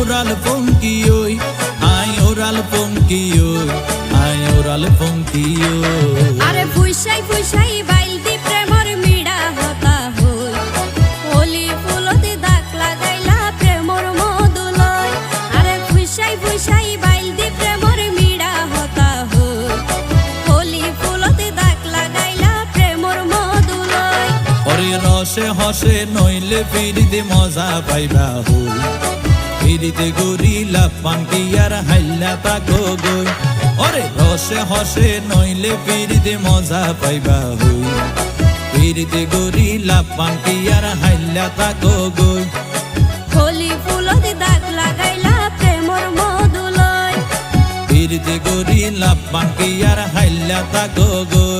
oral funkioy, ay oral funkioy, ay oral funkioy. আরে ফুইসাই ফুইসাই বাইলতি প্রেমর মিড়া হতা হই, হোলি ফুলতে দাগ লাগাইলা প্রেমর মধুলয়। আরে ফুইসাই ফুইসাই বাইলতি প্রেমর মিড়া হতা হই, হোলি ফুলতে দাগ লাগাইলা প্রেমর মধুলয়। ওরে রসে হসে নইলে ফিরিতে মজা পাইবা হই, ফিরিতে গরিলা পান্তি আর হাইলা তাকো গই। ওরে রসে হসে নইলে ফিরিতে মজা পাইবা হই, ফিরিতে গরিলা পান্তি আর হাইলা তাকো গই। হোলি ফুলতে দাগ লাগাইলা প্রেমর মধুলয়, ফিরিতে গরিলা পান্তি আর হাইলা তাকো গই।